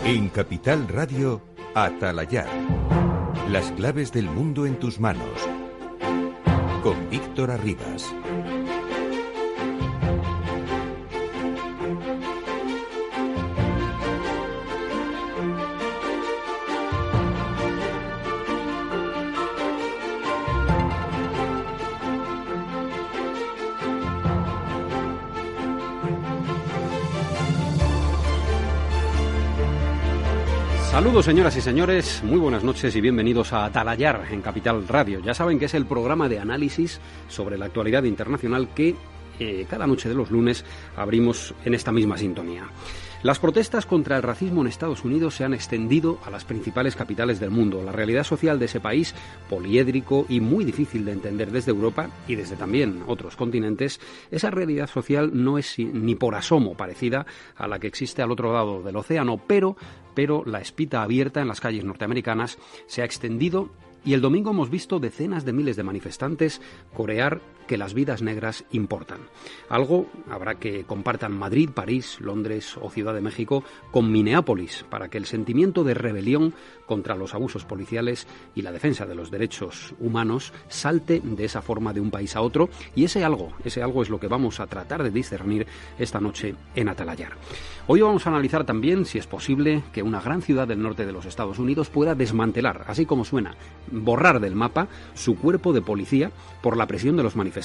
En Capital Radio, Atalayar. Las claves del mundo en tus manos. Con Víctor Arribas. Saludos, señoras y señores, muy buenas noches y bienvenidos a Atalayar en Capital Radio. Ya saben que es el programa de análisis sobre la actualidad internacional que cada noche de los lunes abrimos en esta misma sintonía. Las protestas contra el racismo en Estados Unidos se han extendido a las principales capitales del mundo. La realidad social de ese país, poliédrico y muy difícil de entender desde Europa y desde también otros continentes, esa realidad social no es ni por asomo parecida a la que existe al otro lado del océano, pero la espita abierta en las calles norteamericanas se ha extendido. Y el domingo hemos visto decenas de miles de manifestantes corear que las vidas negras importan. Algo habrá que compartan Madrid, París, Londres o Ciudad de México con Minneapolis para que el sentimiento de rebelión contra los abusos policiales y la defensa de los derechos humanos salte de esa forma de un país a otro. Y ese algo es lo que vamos a tratar de discernir esta noche en Atalayar. Hoy vamos a analizar también si es posible que una gran ciudad del norte de los Estados Unidos pueda desmantelar, así como suena, borrar del mapa su cuerpo de policía por la presión de los manifestantes.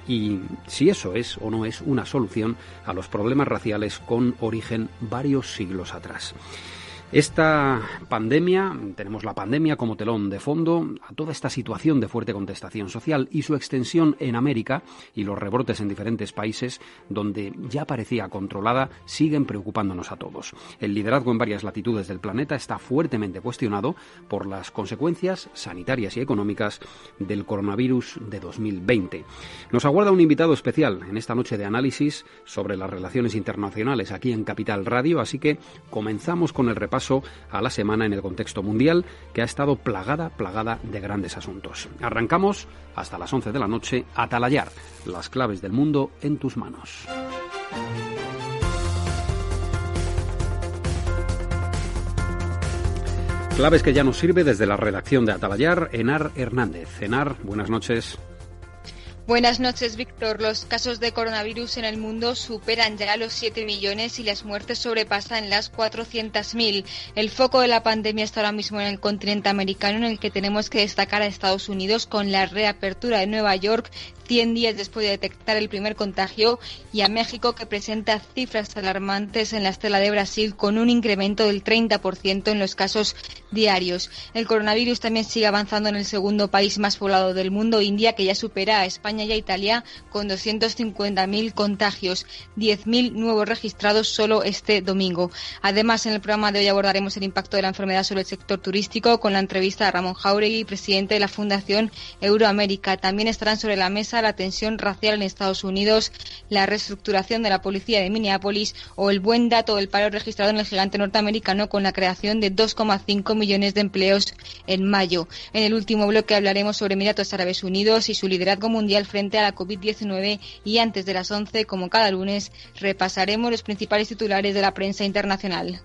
Y si eso es o no es una solución a los problemas raciales con origen varios siglos atrás. Esta pandemia, tenemos la pandemia como telón de fondo a toda esta situación de fuerte contestación social y su extensión en América y los rebrotes en diferentes países donde ya parecía controlada siguen preocupándonos a todos. El liderazgo en varias latitudes del planeta está fuertemente cuestionado por las consecuencias sanitarias y económicas del coronavirus de 2020. Nos aguarda un invitado especial en esta noche de análisis sobre las relaciones internacionales aquí en Capital Radio, así que comenzamos con el repaso a la semana en el contexto mundial, que ha estado plagada de grandes asuntos. Arrancamos hasta las 11 de la noche. Atalayar, las claves del mundo en tus manos. Claves que ya nos sirve desde la redacción de Atalayar, Henar Hernández. Henar, buenas noches. Buenas noches, Víctor. Los casos de coronavirus en el mundo superan ya los 7 millones y las muertes sobrepasan las 400.000. El foco de la pandemia está ahora mismo en el continente americano, en el que tenemos que destacar a Estados Unidos con la reapertura de Nueva York 100 días después de detectar el primer contagio, y a México, que presenta cifras alarmantes en la estela de Brasil con un incremento del 30% en los casos diarios. El coronavirus también sigue avanzando en el segundo país más poblado del mundo, India, que ya supera a España y a Italia con 250.000 contagios, 10.000 nuevos registrados solo este domingo. Además, en el programa de hoy abordaremos el impacto de la enfermedad sobre el sector turístico con la entrevista a Ramón Jáuregui, presidente de la Fundación Euroamérica. También estarán sobre la mesa la tensión racial en Estados Unidos, la reestructuración de la policía de Minneapolis o el buen dato del paro registrado en el gigante norteamericano con la creación de 2,5 millones de empleos en mayo. En el último bloque hablaremos sobre Emiratos Árabes Unidos y su liderazgo mundial frente a la COVID-19, y antes de las 11, como cada lunes, repasaremos los principales titulares de la prensa internacional.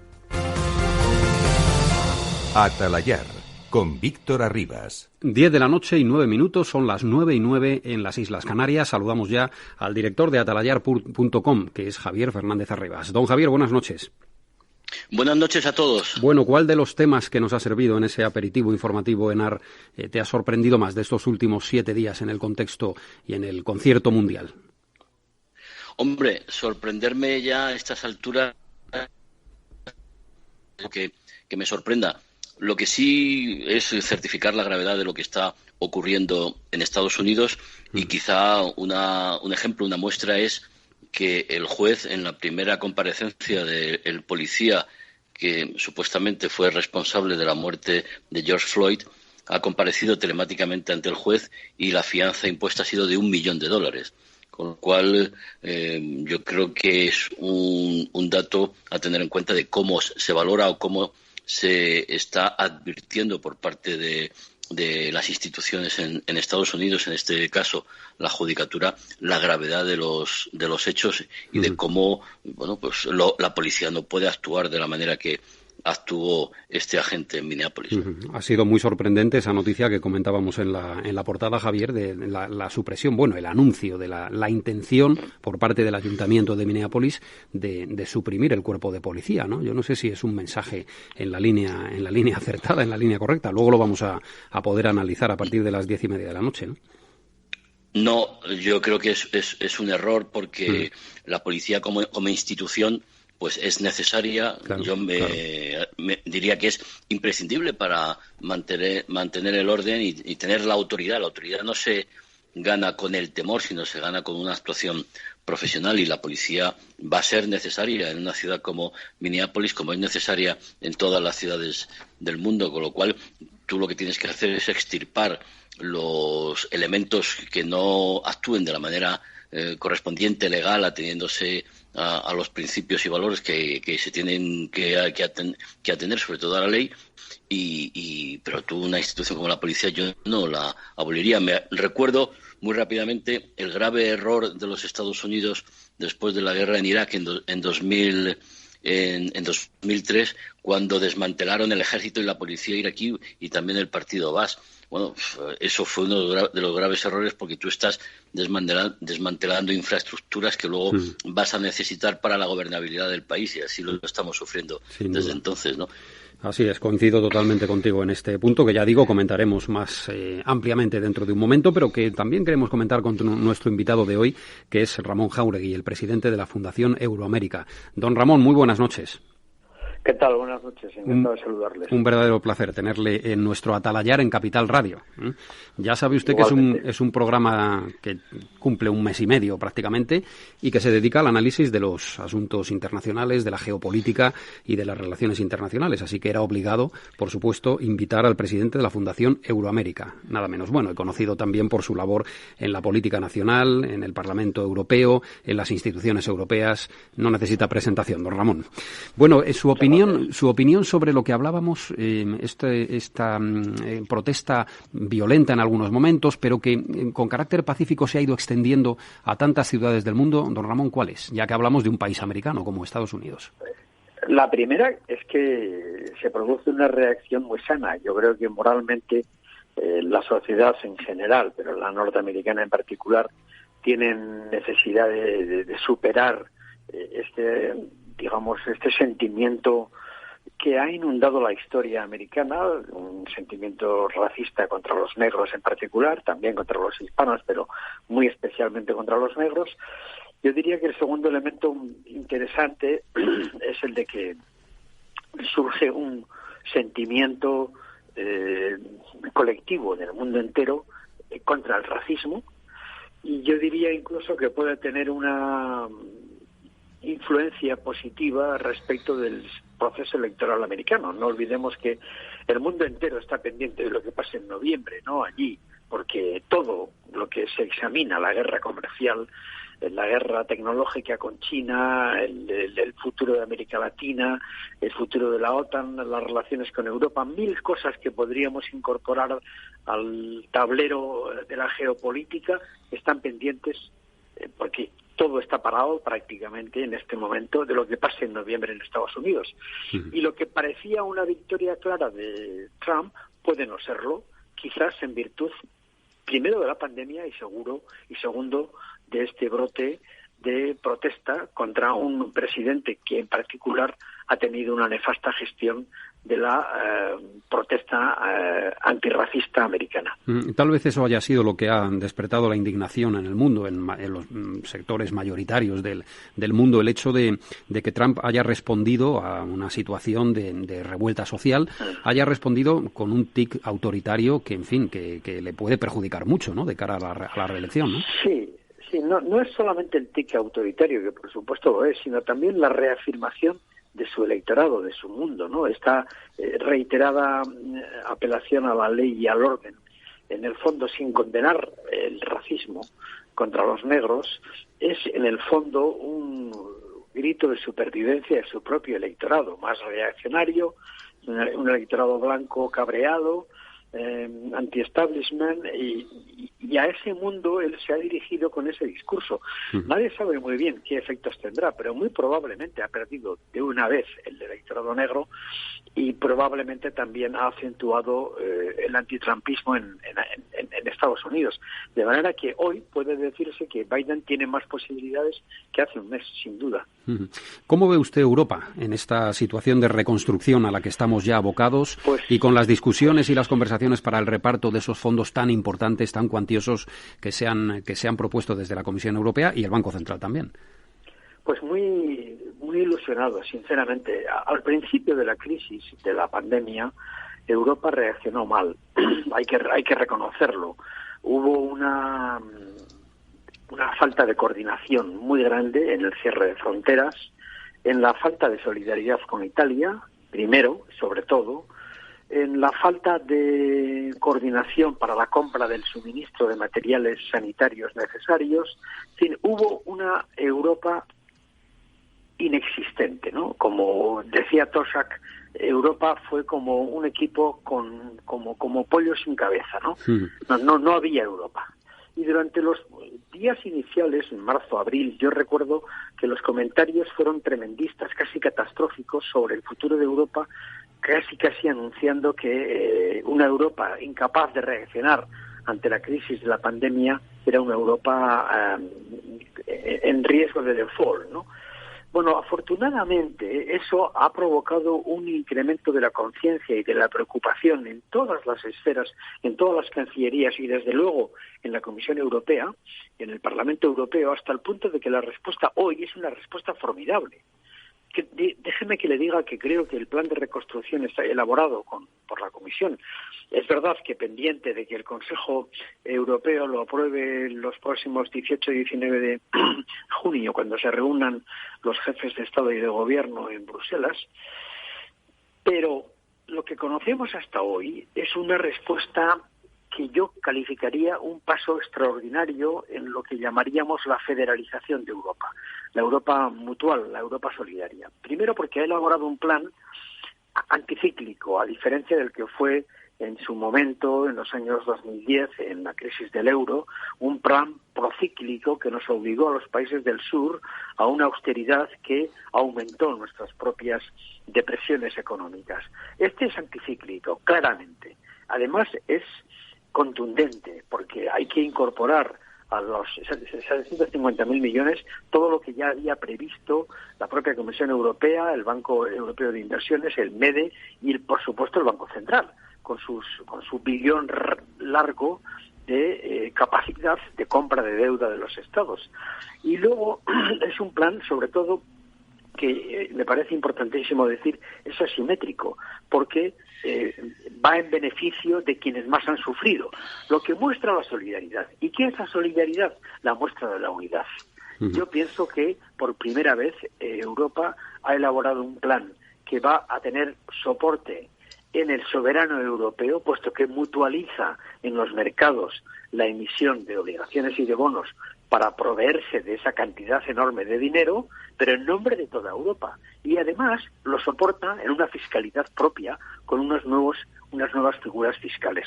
Atalayar, con Víctor Arribas. 10 de la noche y 9 minutos, son las 9:09 en las Islas Canarias. Saludamos ya al director de atalayar.com, que es Javier Fernández Arribas. Don Javier, buenas noches. Buenas noches a todos. Bueno, ¿cuál de los temas que nos ha servido en ese aperitivo informativo, Henar, te ha sorprendido más de estos últimos 7 días en el contexto y en el concierto mundial? Hombre, sorprenderme ya a estas alturas que me sorprenda. Lo que sí es certificar la gravedad de lo que está ocurriendo en Estados Unidos, y quizá un ejemplo, una muestra es que el juez, en la primera comparecencia del policía que supuestamente fue responsable de la muerte de George Floyd, ha comparecido telemáticamente ante el juez y la fianza impuesta ha sido de $1 millón. Con lo cual, yo creo que es un dato a tener en cuenta de cómo se valora o cómo se está advirtiendo por parte de las instituciones en Estados Unidos, en este caso la judicatura, la gravedad de los hechos y de cómo la policía no puede actuar de la manera que actuó este agente en Minneapolis. Ha sido muy sorprendente esa noticia que comentábamos en la portada, Javier, de la supresión, bueno, el anuncio de la intención por parte del Ayuntamiento de Minneapolis de suprimir el cuerpo de policía, ¿no? Yo no sé si es un mensaje en la línea acertada, en la línea correcta. Luego lo vamos a poder analizar a partir de las 10:30 de la noche, ¿no? No, yo creo que es un error porque la policía como institución pues es necesaria. Claro, yo me diría que es imprescindible para mantener el orden y tener la autoridad. La autoridad no se gana con el temor, sino se gana con una actuación profesional, y la policía va a ser necesaria en una ciudad como Minneapolis, como es necesaria en todas las ciudades del mundo, con lo cual tú lo que tienes que hacer es extirpar los elementos que no actúen de la manera correspondiente, legal, ateniéndose a los principios y valores que se tienen que atener, sobre todo a la ley. Pero tú, una institución como la policía, yo no la aboliría. Me recuerdo muy rápidamente el grave error de los Estados Unidos después de la guerra en Irak en 2003, cuando desmantelaron el ejército y la policía iraquí y también el partido Baas. Bueno, eso fue uno de los graves errores, porque tú estás desmantelando infraestructuras que luego vas a necesitar para la gobernabilidad del país, y así lo estamos sufriendo desde entonces, ¿no? Así es, coincido totalmente contigo en este punto, que ya digo, comentaremos más ampliamente dentro de un momento, pero que también queremos comentar con nuestro invitado de hoy, que es Ramón Jáuregui, el presidente de la Fundación Euroamérica. Don Ramón, muy buenas noches. ¿Qué tal? Buenas noches, encantado de saludarles. Un verdadero placer tenerle en nuestro Atalayar en Capital Radio. Ya sabe usted Igualmente. Que es un programa que cumple un mes y medio prácticamente y que se dedica al análisis de los asuntos internacionales, de la geopolítica y de las relaciones internacionales. Así que era obligado, por supuesto, invitar al presidente de la Fundación Euroamérica. Nada menos bueno, y conocido también por su labor en la política nacional, en el Parlamento Europeo, en las instituciones europeas. No necesita presentación, don Ramón. Bueno, su opinión sobre lo que hablábamos, esta protesta violenta en algunos momentos, pero que con carácter pacífico se ha ido extendiendo a tantas ciudades del mundo. Don Ramón, ¿cuál es? Ya que hablamos de un país americano como Estados Unidos. La primera es que se produce una reacción muy sana. Yo creo que moralmente la sociedad en general, pero la norteamericana en particular, tienen necesidad de superar este sentimiento que ha inundado la historia americana, un sentimiento racista contra los negros en particular, también contra los hispanos, pero muy especialmente contra los negros. Yo diría que el segundo elemento interesante es el de que surge un sentimiento colectivo del mundo entero contra el racismo, y yo diría incluso que puede tener una influencia positiva respecto del proceso electoral americano. No olvidemos que el mundo entero está pendiente de lo que pase en noviembre, ¿no? Allí, porque todo lo que se examina, la guerra comercial, la guerra tecnológica con China, el futuro de América Latina, el futuro de la OTAN, las relaciones con Europa, 1000 cosas que podríamos incorporar al tablero de la geopolítica están pendientes, porque todo está parado prácticamente en este momento de lo que pase en noviembre en Estados Unidos. Y lo que parecía una victoria clara de Trump puede no serlo, quizás en virtud, primero, de la pandemia y segundo, de este brote de protesta contra un presidente que en particular ha tenido una nefasta gestión de la protesta antirracista americana. Tal vez eso haya sido lo que ha despertado la indignación en el mundo, en los sectores mayoritarios del mundo, el hecho de que Trump haya respondido a una situación de revuelta social, haya respondido con un tic autoritario que, en fin, que le puede perjudicar mucho, ¿no?, de cara a la reelección, ¿no? Sí, no es solamente el tic autoritario, que por supuesto lo es, sino también la reafirmación de su electorado, de su mundo, ¿no? Esta reiterada apelación a la ley y al orden, en el fondo sin condenar el racismo contra los negros, es en el fondo un grito de supervivencia de su propio electorado, más reaccionario, un electorado blanco cabreado, anti-establishment, y a ese mundo él se ha dirigido con ese discurso. Nadie sabe muy bien qué efectos tendrá, pero muy probablemente ha perdido de una vez el electorado negro, y probablemente también ha acentuado el antitrampismo en Estados Unidos. De manera que hoy puede decirse que Biden tiene más posibilidades que hace un mes, sin duda. ¿Cómo ve usted Europa en esta situación de reconstrucción a la que estamos ya abocados y con las discusiones y las conversaciones para el reparto de esos fondos tan importantes, tan cuantiosos que se han propuesto desde la Comisión Europea y el Banco Central también? Pues muy ilusionado, sinceramente. Al principio de la crisis, de la pandemia, Europa reaccionó mal. hay que reconocerlo. Hubo una falta de coordinación muy grande en el cierre de fronteras, en la falta de solidaridad con Italia, primero, sobre todo, en la falta de coordinación para la compra del suministro de materiales sanitarios necesarios. En fin, hubo una Europa inexistente, ¿no? Como decía Tosak, Europa fue como un equipo como pollo sin cabeza, ¿no? No había Europa. Y durante los días iniciales, en marzo, abril, yo recuerdo que los comentarios fueron tremendistas, casi catastróficos sobre el futuro de Europa, casi anunciando que una Europa incapaz de reaccionar ante la crisis de la pandemia era una Europa en riesgo de default, ¿no? Bueno, afortunadamente eso ha provocado un incremento de la conciencia y de la preocupación en todas las esferas, en todas las cancillerías y desde luego en la Comisión Europea, en el Parlamento Europeo, hasta el punto de que la respuesta hoy es una respuesta formidable. Déjeme que le diga que creo que el plan de reconstrucción está elaborado por la Comisión. Es verdad que pendiente de que el Consejo Europeo lo apruebe los próximos 18 y 19 de junio, cuando se reúnan los jefes de Estado y de Gobierno en Bruselas, pero lo que conocemos hasta hoy es una respuesta que yo calificaría un paso extraordinario en lo que llamaríamos la federalización de Europa, la Europa mutual, la Europa solidaria. Primero porque ha elaborado un plan anticíclico, a diferencia del que fue en su momento, en los años 2010, en la crisis del euro, un plan procíclico que nos obligó a los países del sur a una austeridad que aumentó nuestras propias depresiones económicas. Este es anticíclico, claramente. Además, es contundente, porque hay que incorporar a los 750.000 millones todo lo que ya había previsto la propia Comisión Europea, el Banco Europeo de Inversiones, el MEDE y, por supuesto, el Banco Central, con su billón largo de capacidad de compra de deuda de los Estados. Y luego es un plan, sobre todo, que me parece importantísimo decir, es asimétrico, porque va en beneficio de quienes más han sufrido, lo que muestra la solidaridad. ¿Y qué es la solidaridad? La muestra de la unidad. Yo pienso que por primera vez Europa ha elaborado un plan que va a tener soporte en el soberano europeo, puesto que mutualiza en los mercados la emisión de obligaciones y de bonos para proveerse de esa cantidad enorme de dinero, pero en nombre de toda Europa. Y además lo soporta en una fiscalidad propia con unas nuevas figuras fiscales.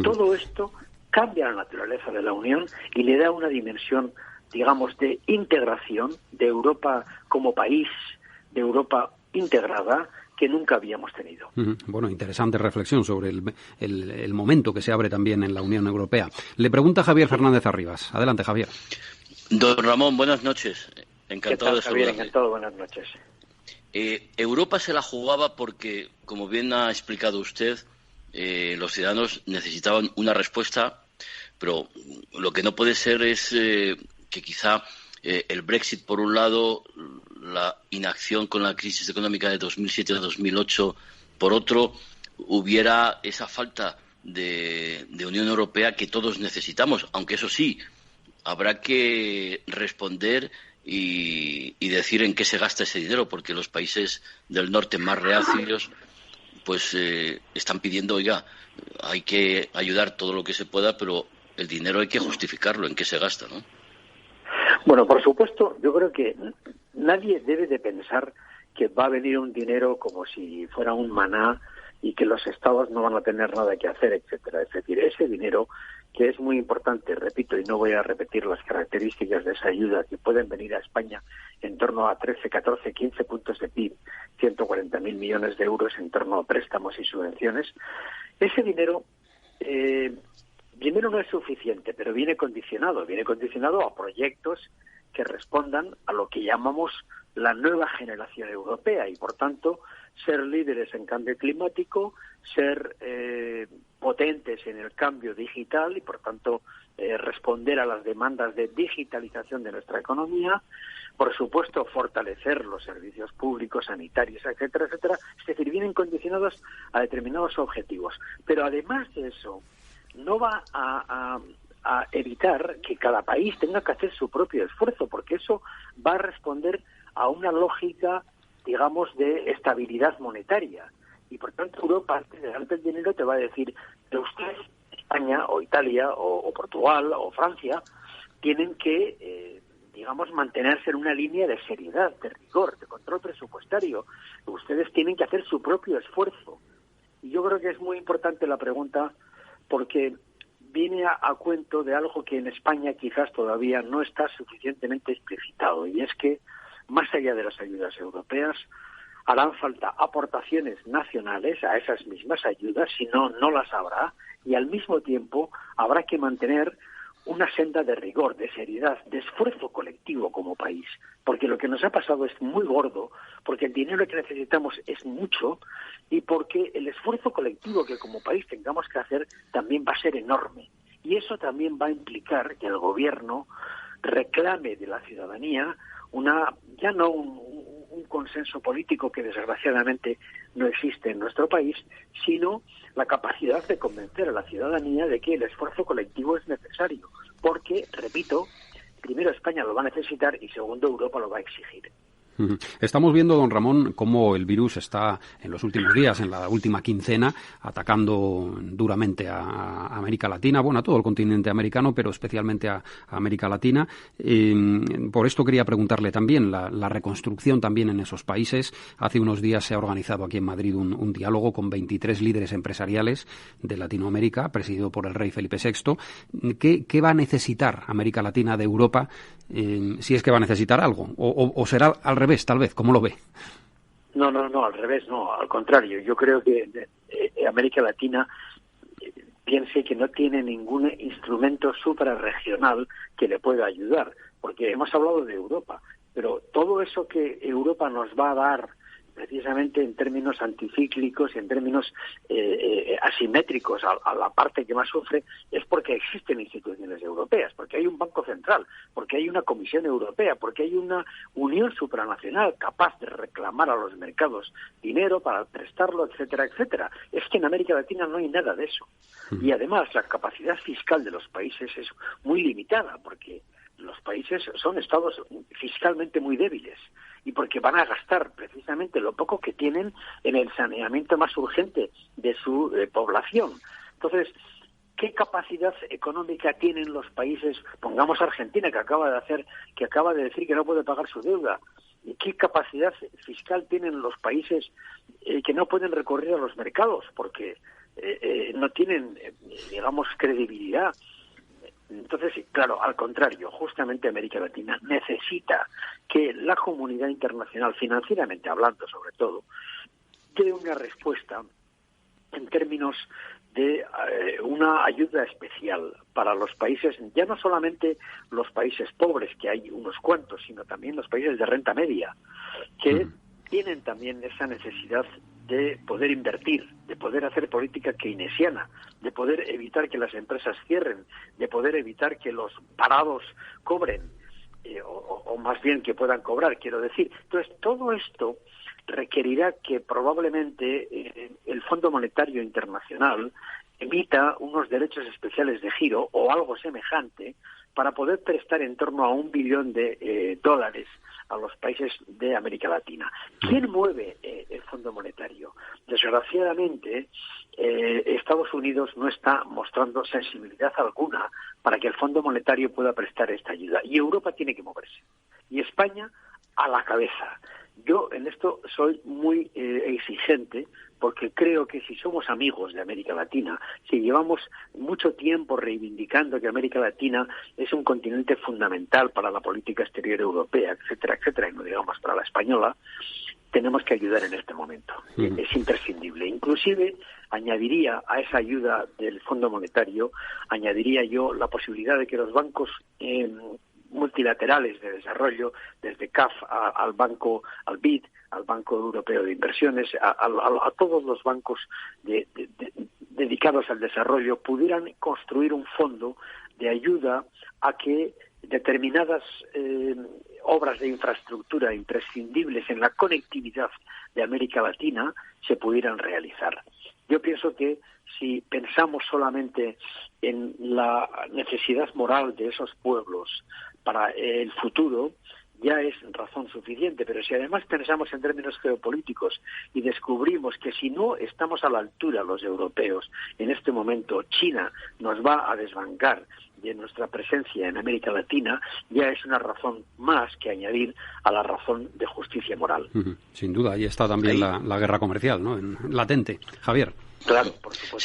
Todo esto cambia la naturaleza de la Unión y le da una dimensión, digamos, de integración de Europa como país, de Europa integrada, que nunca habíamos tenido. Bueno, interesante reflexión sobre el momento que se abre también en la Unión Europea. Le pregunta Javier Fernández Arribas. Adelante, Javier. Don Ramón, buenas noches. Encantado de saludarle. Encantado, buenas noches. Europa se la jugaba porque, como bien ha explicado usted, los ciudadanos necesitaban una respuesta, pero lo que no puede ser es que quizá el Brexit, por un lado, la inacción con la crisis económica de 2007 a 2008, por otro, hubiera esa falta de Unión Europea que todos necesitamos, aunque eso sí, habrá que responder y decir en qué se gasta ese dinero, porque los países del norte más reacios pues están pidiendo, oiga, hay que ayudar todo lo que se pueda, pero el dinero hay que justificarlo, en qué se gasta, ¿no? Bueno, por supuesto, yo creo que nadie debe de pensar que va a venir un dinero como si fuera un maná y que los estados no van a tener nada que hacer, etcétera. Es decir, ese dinero, que es muy importante, repito, y no voy a repetir las características de esa ayuda, que pueden venir a España en torno a 13, 14, 15 puntos de PIB, 140.000 millones de euros en torno a préstamos y subvenciones. Ese dinero, primero, no es suficiente, pero viene condicionado a proyectos que respondan a lo que llamamos la nueva generación europea y, por tanto, ser líderes en cambio climático, ser potentes en el cambio digital y, por tanto, responder a las demandas de digitalización de nuestra economía, por supuesto, fortalecer los servicios públicos, sanitarios, etcétera, etcétera. Es decir, vienen condicionados a determinados objetivos. Pero, además de eso, no va a evitar que cada país tenga que hacer su propio esfuerzo, porque eso va a responder a una lógica, digamos, de estabilidad monetaria. Y por tanto Europa, antes de darte el dinero, te va a decir que ustedes, España o Italia o Portugal o Francia, tienen que, digamos, mantenerse en una línea de seriedad, de rigor, de control presupuestario. Ustedes tienen que hacer su propio esfuerzo. Y yo creo que es muy importante la pregunta, porque viene a cuento de algo que en España quizás todavía no está suficientemente explicitado, y es que, más allá de las ayudas europeas, harán falta aportaciones nacionales a esas mismas ayudas, si no, no las habrá, y al mismo tiempo habrá que mantener una senda de rigor, de seriedad, de esfuerzo colectivo como país, porque lo que nos ha pasado es muy gordo, porque el dinero que necesitamos es mucho y porque el esfuerzo colectivo que como país tengamos que hacer también va a ser enorme. Y eso también va a implicar que el gobierno reclame de la ciudadanía ya no un consenso político que desgraciadamente no existe en nuestro país, sino la capacidad de convencer a la ciudadanía de que el esfuerzo colectivo es necesario, porque, repito, primero España lo va a necesitar y segundo Europa lo va a exigir. Estamos viendo, don Ramón, cómo el virus está en los últimos días, en la última quincena, atacando duramente a América Latina, bueno, a todo el continente americano, pero especialmente a América Latina. Por esto quería preguntarle también, la reconstrucción también en esos países. Hace unos días se ha organizado aquí en Madrid un diálogo con 23 líderes empresariales de Latinoamérica, presidido por el rey Felipe VI. ¿Qué va a necesitar América Latina de Europa, si es que va a necesitar algo? ¿O será al revés, tal vez? ¿Cómo lo ve? No, al revés, no, al contrario. Yo creo que América Latina piense que no tiene ningún instrumento suprarregional que le pueda ayudar, porque hemos hablado de Europa, pero todo eso que Europa nos va a dar, precisamente en términos anticíclicos y en términos asimétricos a la parte que más sufre, es porque existen instituciones europeas, porque hay un Banco Central, porque hay una Comisión Europea, porque hay una unión supranacional capaz de reclamar a los mercados dinero para prestarlo, etcétera, etcétera. Es que en América Latina no hay nada de eso. Y además la capacidad fiscal de los países es muy limitada, porque los países son estados fiscalmente muy débiles y porque van a gastar precisamente lo poco que tienen en el saneamiento más urgente de su población. Entonces, ¿qué capacidad económica tienen los países? Pongamos Argentina, que acaba de decir que no puede pagar su deuda. ¿Y qué capacidad fiscal tienen los países que no pueden recurrir a los mercados porque no tienen, digamos, credibilidad? Entonces, claro, al contrario, justamente América Latina necesita que la comunidad internacional, financieramente hablando sobre todo, dé una respuesta en términos de una ayuda especial para los países, ya no solamente los países pobres, que hay unos cuantos, sino también los países de renta media, que tienen también esa necesidad de poder invertir, de poder hacer política keynesiana, de poder evitar que las empresas cierren, de poder evitar que los parados cobren, o más bien que puedan cobrar, quiero decir. Entonces, todo esto requerirá que probablemente el Fondo Monetario Internacional emita unos derechos especiales de giro o algo semejante para poder prestar en torno a $1 billón a los países de América Latina. ¿Quién mueve el Fondo Monetario? Desgraciadamente, Estados Unidos no está mostrando sensibilidad alguna para que el Fondo Monetario pueda prestar esta ayuda. Y Europa tiene que moverse. Y España a la cabeza. Yo en esto soy muy exigente, porque creo que si somos amigos de América Latina, si llevamos mucho tiempo reivindicando que América Latina es un continente fundamental para la política exterior europea, etcétera, etcétera, y no digamos para la española, tenemos que ayudar en este momento. Es imprescindible. Inclusive añadiría a esa ayuda del Fondo Monetario, añadiría yo la posibilidad de que los bancos multilaterales de desarrollo, desde CAF al banco, al BID, al Banco Europeo de Inversiones, a todos los bancos dedicados al desarrollo, pudieran construir un fondo de ayuda a que determinadas obras de infraestructura imprescindibles en la conectividad de América Latina se pudieran realizar. Yo pienso que si pensamos solamente en la necesidad moral de esos pueblos para el futuro, ya es razón suficiente, pero si además pensamos en términos geopolíticos y descubrimos que si no estamos a la altura los europeos, en este momento China nos va a desbancar de nuestra presencia en América Latina, ya es una razón más que añadir a la razón de justicia moral. Sin duda, ahí está también la guerra comercial, ¿no? Latente. Javier. Claro, por supuesto.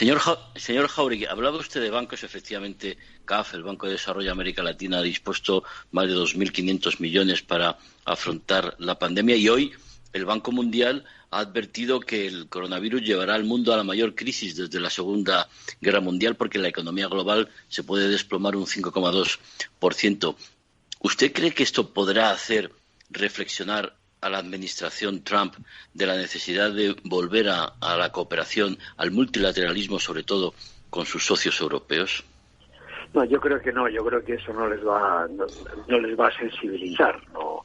Señor Jáuregui, hablaba usted de bancos. Efectivamente, CAF, el Banco de Desarrollo de América Latina, ha dispuesto más de 2.500 millones para afrontar la pandemia, y hoy el Banco Mundial ha advertido que el coronavirus llevará al mundo a la mayor crisis desde la Segunda Guerra Mundial, porque la economía global se puede desplomar un 5,2%. ¿Usted cree que esto podrá hacer reflexionar a la administración Trump de la necesidad de volver a la cooperación, al multilateralismo, sobre todo con sus socios europeos? No, yo creo que no. Yo creo que eso no les va a sensibilizar. No.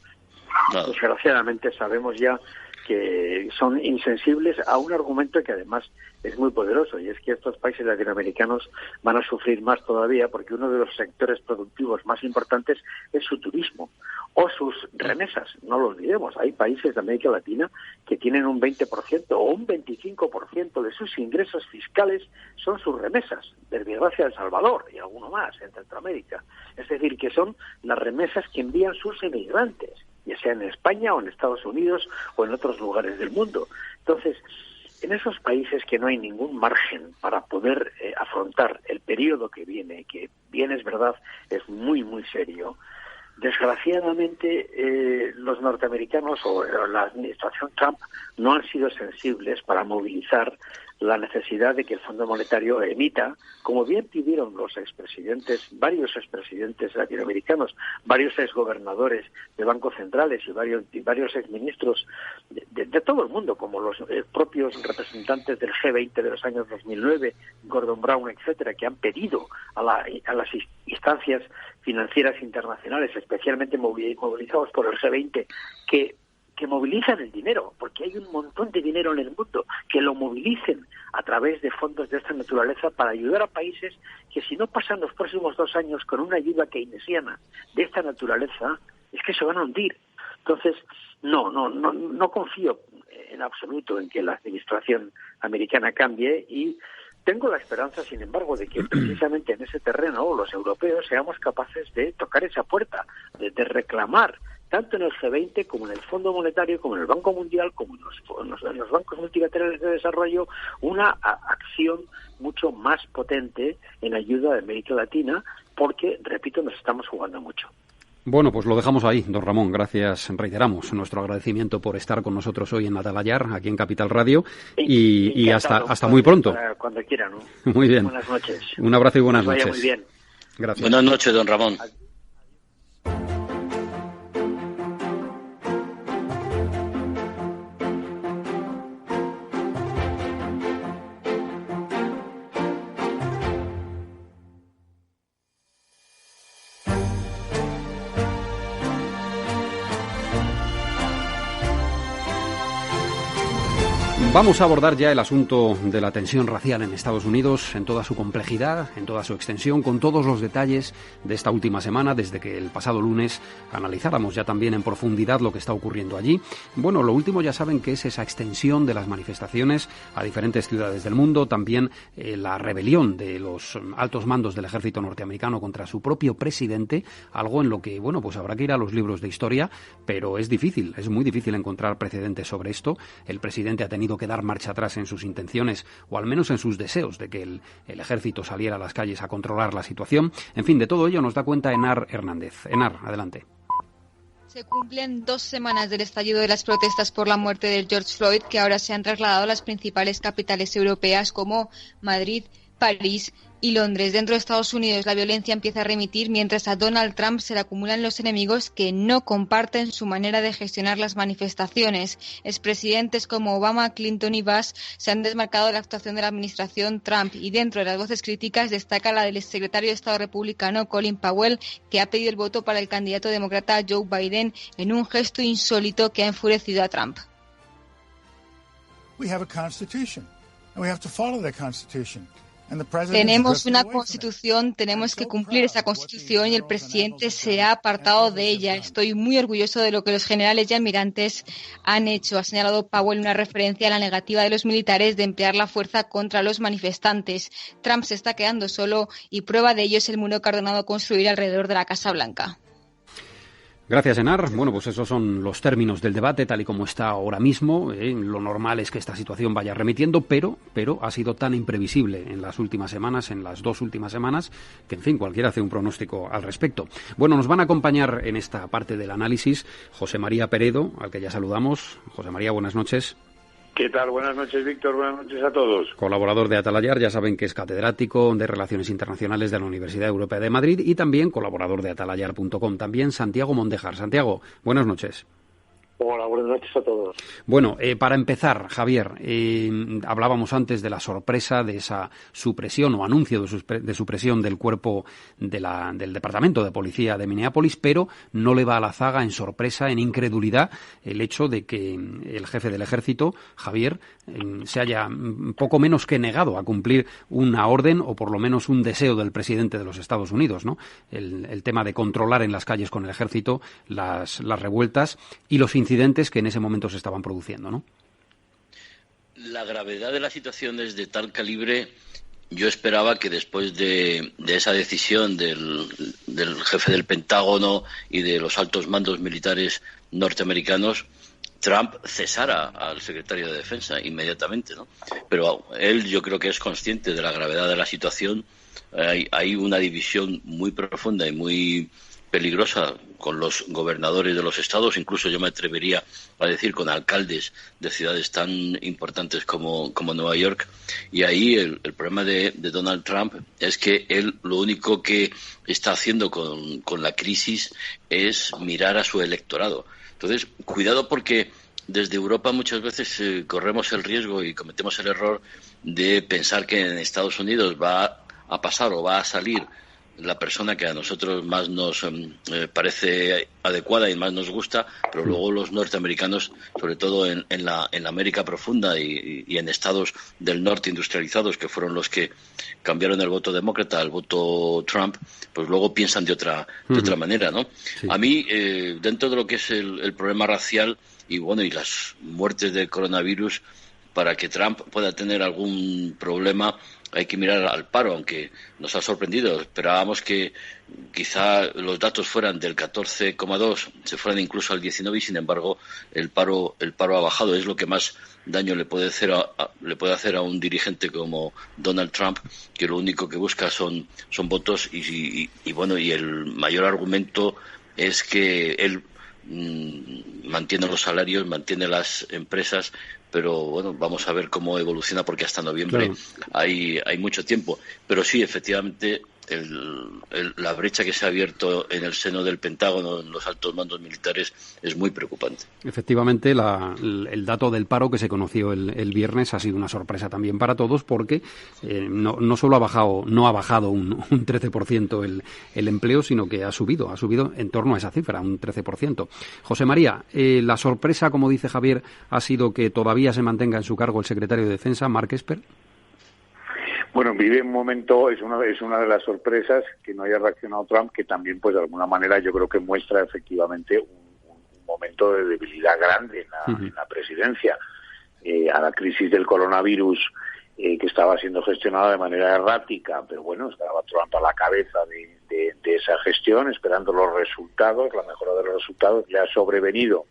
Desgraciadamente sabemos ya que son insensibles a un argumento que además es muy poderoso, y es que estos países latinoamericanos van a sufrir más todavía, porque uno de los sectores productivos más importantes es su turismo o sus remesas. No lo olvidemos, hay países de América Latina que tienen un 20% o un 25% de sus ingresos fiscales son sus remesas, desde gracia El Salvador y alguno más en Centroamérica. Es decir, que son las remesas que envían sus emigrantes, ya sea en España o en Estados Unidos o en otros lugares del mundo. Entonces, en esos países que no hay ningún margen para poder afrontar el periodo que viene, es verdad, es muy, muy serio, desgraciadamente los norteamericanos o la administración Trump no han sido sensibles para movilizar la necesidad de que el Fondo Monetario emita, como bien pidieron los varios expresidentes latinoamericanos, varios exgobernadores de bancos centrales y varios exministros de todo el mundo, como los propios representantes del G20 de los años 2009, Gordon Brown, etcétera, que han pedido a las instancias financieras internacionales, especialmente movilizados por el G20, que movilizan el dinero, porque hay un montón de dinero en el mundo, que lo movilicen a través de fondos de esta naturaleza para ayudar a países que, si no pasan los próximos 2 años con una ayuda keynesiana de esta naturaleza, es que se van a hundir. Entonces, no confío en absoluto en que la administración americana cambie, y tengo la esperanza, sin embargo, de que precisamente en ese terreno los europeos seamos capaces de tocar esa puerta, de reclamar, tanto en el G20 como en el Fondo Monetario, como en el Banco Mundial, como en los bancos multilaterales de desarrollo, una acción mucho más potente en ayuda de América Latina, porque, repito, nos estamos jugando mucho. Bueno, pues lo dejamos ahí, don Ramón. Gracias, reiteramos nuestro agradecimiento por estar con nosotros hoy en Atalayar, aquí en Capital Radio, y hasta muy pronto. Cuando quiera, ¿no? Muy bien. Buenas noches. Un abrazo y buenas noches. Muy bien. Gracias. Buenas noches, don Ramón. Vamos a abordar ya el asunto de la tensión racial en Estados Unidos en toda su complejidad, en toda su extensión, con todos los detalles de esta última semana, desde que el pasado lunes analizáramos ya también en profundidad lo que está ocurriendo allí. Bueno, lo último ya saben que es esa extensión de las manifestaciones a diferentes ciudades del mundo, también la rebelión de los altos mandos del ejército norteamericano contra su propio presidente, algo en lo que, bueno, pues habrá que ir a los libros de historia, pero es difícil, es muy difícil encontrar precedentes sobre esto. El presidente ha tenido que dar marcha atrás en sus intenciones, o al menos en sus deseos de que el ejército saliera a las calles a controlar la situación. En fin, de todo ello nos da cuenta Henar Hernández. Henar, adelante. Se cumplen 2 semanas del estallido de las protestas por la muerte de George Floyd, que ahora se han trasladado a las principales capitales europeas como Madrid, París y Londres. Dentro de Estados Unidos la violencia empieza a remitir, mientras a Donald Trump se le acumulan los enemigos que no comparten su manera de gestionar las manifestaciones. Expresidentes como Obama, Clinton y Bush se han desmarcado de la actuación de la administración Trump, y dentro de las voces críticas destaca la del exsecretario de Estado republicano Colin Powell, que ha pedido el voto para el candidato demócrata Joe Biden en un gesto insólito que ha enfurecido a Trump. We have a constitution and we have to follow that constitution. Tenemos una constitución, tenemos que cumplir esa constitución y el presidente se ha apartado de ella. Estoy muy orgulloso de lo que los generales y almirantes han hecho, ha señalado Powell, una referencia a la negativa de los militares de emplear la fuerza contra los manifestantes. Trump se está quedando solo y prueba de ello es el muro que ha ordenado construir alrededor de la Casa Blanca. Gracias, Enar. Bueno, pues esos son los términos del debate tal y como está ahora mismo. Lo normal es que esta situación vaya remitiendo, pero ha sido tan imprevisible en las últimas semanas, en las 2 últimas semanas, que, en fin, cualquiera hace un pronóstico al respecto. Bueno, nos van a acompañar en esta parte del análisis José María Peredo, al que ya saludamos. José María, buenas noches. ¿Qué tal? Buenas noches, Víctor. Buenas noches a todos. Colaborador de Atalayar, ya saben que es catedrático de Relaciones Internacionales de la Universidad Europea de Madrid y también colaborador de atalayar.com. También Santiago Mondejar. Santiago, buenas noches. Hola, buenas noches a todos. Bueno, para empezar, Javier, hablábamos antes de la sorpresa de esa supresión o anuncio de supresión del cuerpo del Departamento de Policía de Minneapolis, pero no le va a la zaga en sorpresa, en incredulidad, el hecho de que el jefe del ejército, Javier, se haya poco menos que negado a cumplir una orden o por lo menos un deseo del presidente de los Estados Unidos, ¿no? El tema de controlar en las calles con el ejército las revueltas y los incidentes que en ese momento se estaban produciendo, ¿no? La gravedad de la situación es de tal calibre. Yo esperaba que después de esa decisión del jefe del Pentágono y de los altos mandos militares norteamericanos, Trump cesara al secretario de Defensa inmediatamente, ¿no? Pero él, yo creo que es consciente de la gravedad de la situación. Hay una división muy profunda y muy peligrosa con los gobernadores de los estados, incluso yo me atrevería a decir con alcaldes de ciudades tan importantes como Nueva York, y ahí el problema de Donald Trump es que él lo único que está haciendo con la crisis es mirar a su electorado. Entonces, cuidado, porque desde Europa muchas veces corremos el riesgo y cometemos el error de pensar que en Estados Unidos va a pasar o va a salir la persona que a nosotros más nos parece adecuada y más nos gusta, pero luego los norteamericanos, sobre todo en la América profunda y en estados del norte industrializados, que fueron los que cambiaron el voto demócrata al voto Trump, pues luego piensan de otra manera, ¿no? Sí. A mí, dentro de lo que es el problema racial y las muertes del coronavirus, para que Trump pueda tener algún problema hay que mirar al paro, aunque nos ha sorprendido. Esperábamos que quizá los datos fueran del 14,2, se fueran incluso al 19, y sin embargo el paro ha bajado. Es lo que más daño le puede hacer a un dirigente como Donald Trump, que lo único que busca son votos y el mayor argumento es que él mantiene los salarios, mantiene las empresas, pero bueno, vamos a ver cómo evoluciona, porque hasta noviembre hay mucho tiempo. Pero sí, efectivamente, la brecha que se ha abierto en el seno del Pentágono, en los altos mandos militares, es muy preocupante. Efectivamente, el dato del paro que se conoció el viernes ha sido una sorpresa también para todos, porque no solo no ha bajado un 13% el empleo, sino que ha subido en torno a esa cifra, un 13%. José María, la sorpresa, como dice Javier, ha sido que todavía se mantenga en su cargo el secretario de Defensa, Mark Esper. Bueno, vive un momento, es una de las sorpresas que no haya reaccionado Trump, que también, pues de alguna manera, yo creo que muestra efectivamente un momento de debilidad grande en la presidencia. A la crisis del coronavirus, que estaba siendo gestionada de manera errática, pero bueno, estaba Trump a la cabeza de esa gestión, esperando los resultados, la mejora de los resultados. Le ha sobrevenido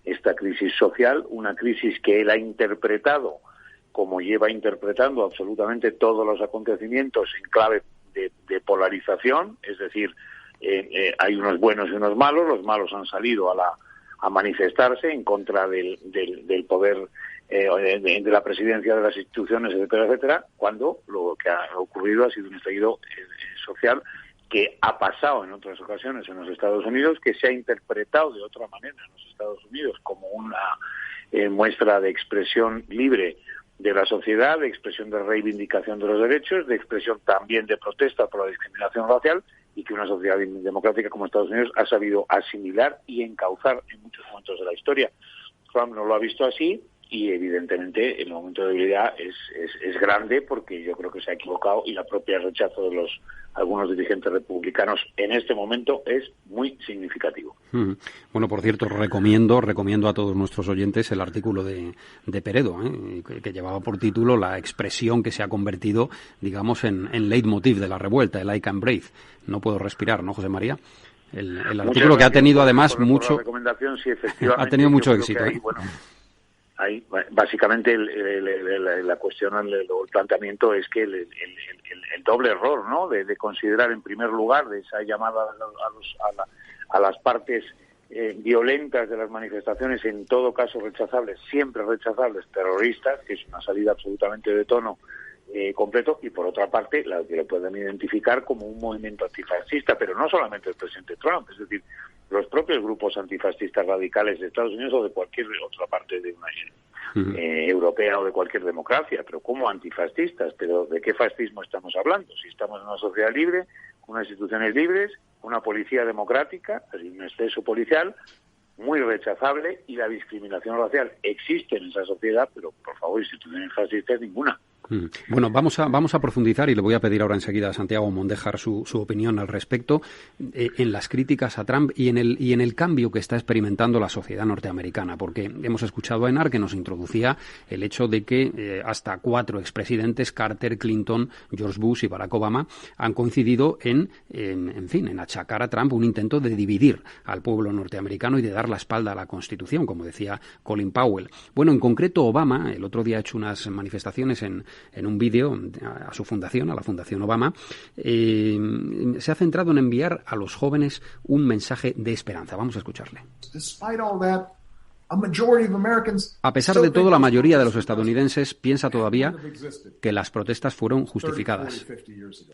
esta crisis social, una crisis que él ha interpretado como lleva interpretando absolutamente todos los acontecimientos en clave de polarización, es decir, hay unos buenos y unos malos. Los malos han salido a manifestarse en contra del poder de la presidencia de las instituciones, etcétera, etcétera, cuando lo que ha ocurrido ha sido un estallido social que ha pasado en otras ocasiones en los Estados Unidos, que se ha interpretado de otra manera en los Estados Unidos como una muestra de expresión libre de la sociedad, de expresión de reivindicación de los derechos, de expresión también de protesta por la discriminación racial, y que una sociedad democrática como Estados Unidos ha sabido asimilar y encauzar en muchos momentos de la historia. Trump no lo ha visto así, y evidentemente el momento de debilidad es grande, porque yo creo que se ha equivocado, y la propia rechazo de algunos dirigentes republicanos en este momento es muy significativo. Bueno, por cierto, recomiendo a todos nuestros oyentes el artículo de Peredo, que llevaba por título la expresión que se ha convertido, digamos, en leitmotiv de la revuelta, el I can breathe. No puedo respirar, ¿no, José María? El artículo que ha tenido además mucho... La recomendación, sí, efectivamente, ha tenido mucho éxito. Ahí, básicamente la cuestión, el planteamiento es que el doble error, ¿no?, de considerar en primer lugar de esa llamada a las partes violentas de las manifestaciones, en todo caso rechazables, siempre rechazables, terroristas, que es una salida absolutamente de tono completo, y por otra parte la que lo pueden identificar como un movimiento antifascista, pero no solamente el presidente Trump, es decir, los propios grupos antifascistas radicales de Estados Unidos o de cualquier otra parte de una europea o de cualquier democracia, pero como antifascistas. Pero ¿de qué fascismo estamos hablando? Si estamos en una sociedad libre, con unas instituciones libres, una policía democrática, un exceso policial muy rechazable, y la discriminación racial existe en esa sociedad, pero por favor, instituciones fascistas ninguna. Bueno, vamos a profundizar, y le voy a pedir ahora enseguida a Santiago Mondéjar su opinión al respecto, en las críticas a Trump y en el cambio que está experimentando la sociedad norteamericana, porque hemos escuchado a Enar, que nos introducía el hecho de que hasta 4 expresidentes, Carter, Clinton, George Bush y Barack Obama, han coincidido en achacar a Trump un intento de dividir al pueblo norteamericano y de dar la espalda a la Constitución, como decía Colin Powell. Bueno, en concreto, Obama el otro día ha hecho unas manifestaciones en un vídeo a su fundación, a la Fundación Obama. Se ha centrado en enviar a los jóvenes un mensaje de esperanza. Vamos a escucharle. A pesar de todo, la mayoría de los estadounidenses piensa todavía que las protestas fueron justificadas.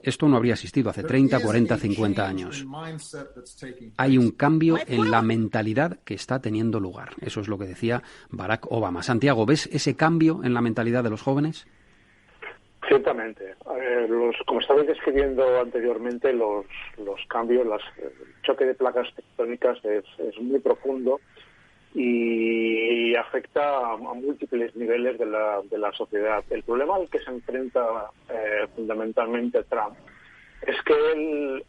Esto no habría existido hace 30, 40, 50 años. Hay un cambio en la mentalidad que está teniendo lugar. Eso es lo que decía Barack Obama. Santiago, ¿ves ese cambio en la mentalidad de los jóvenes? Ciertamente. Como estabais describiendo anteriormente, los cambios, el choque de placas tectónicas es muy profundo y afecta a múltiples niveles de la sociedad. El problema al que se enfrenta fundamentalmente Trump es que él,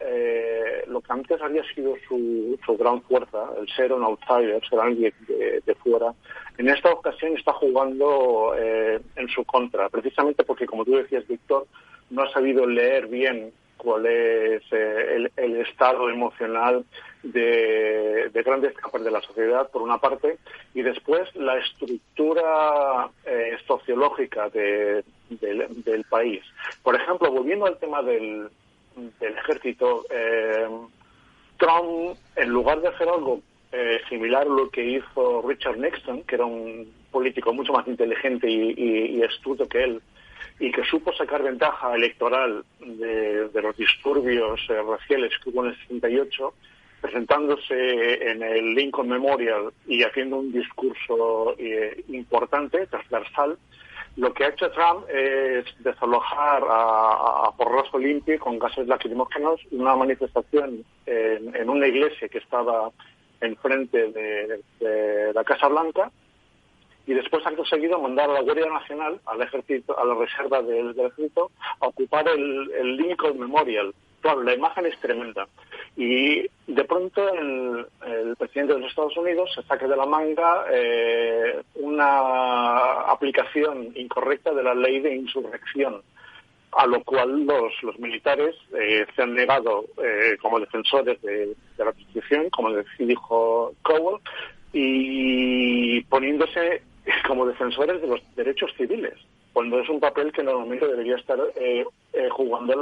lo que antes había sido su gran fuerza, el ser un outsider, ser alguien de fuera, en esta ocasión está jugando en su contra, precisamente porque, como tú decías, Víctor, no ha sabido leer bien cuál es el estado emocional de grandes capas de la sociedad, por una parte, y después la estructura sociológica del país. Por ejemplo, volviendo al tema del ejército, Trump, en lugar de hacer algo similar a lo que hizo Richard Nixon, que era un político mucho más inteligente y astuto que él, y que supo sacar ventaja electoral de los disturbios raciales que hubo en el 68, presentándose en el Lincoln Memorial y haciendo un discurso importante, transversal, lo que ha hecho Trump es desalojar a porrazo limpio con gases lacrimógenos una manifestación en una iglesia que estaba enfrente de la Casa Blanca, y después, acto seguido, mandar a la Guardia Nacional, al ejército, a la reserva del ejército, a ocupar el Lincoln Memorial. Claro, la imagen es tremenda. Y de pronto el presidente de los Estados Unidos se saca de la manga una aplicación incorrecta de la ley de insurrección, a lo cual los militares se han negado como defensores de la Constitución, como dijo Cowell, y poniéndose como defensores de los derechos civiles, cuando es un papel que normalmente debería estar jugando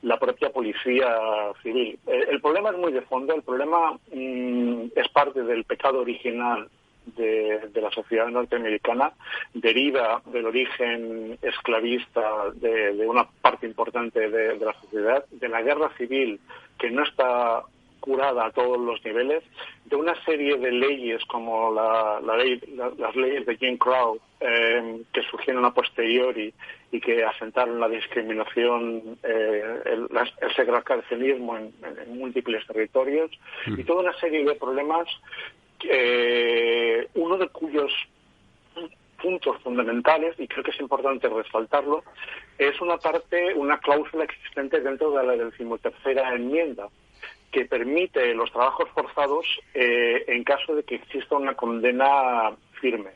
la propia policía civil. El problema es muy de fondo, el problema es parte del pecado original de la sociedad norteamericana, deriva del origen esclavista de una parte importante de la sociedad, de la guerra civil que no está curada a todos los niveles, de una serie de leyes como las leyes de Jim Crow que surgieron a posteriori y que asentaron la discriminación, el segregacionismo en múltiples territorios, y toda una serie de problemas, uno de cuyos puntos fundamentales, y creo que es importante resaltarlo, es una cláusula existente dentro de la 13ª enmienda, que permite los trabajos forzados en caso de que exista una condena firme.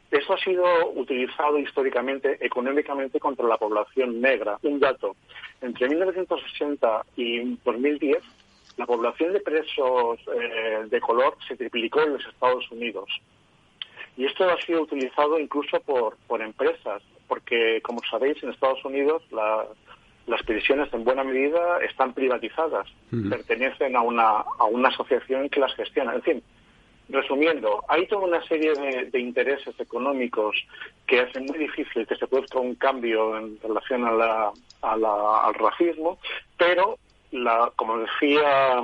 Eso ha sido utilizado históricamente, económicamente, contra la población negra. Un dato: entre 1960 y 2010, la población de presos de color se triplicó en los Estados Unidos. Y esto ha sido utilizado incluso por empresas, porque, como sabéis, en Estados Unidos las prisiones en buena medida están privatizadas, pertenecen a una asociación que las gestiona. En fin, resumiendo, hay toda una serie de intereses económicos que hacen muy difícil que se produzca un cambio en relación al racismo, pero como decía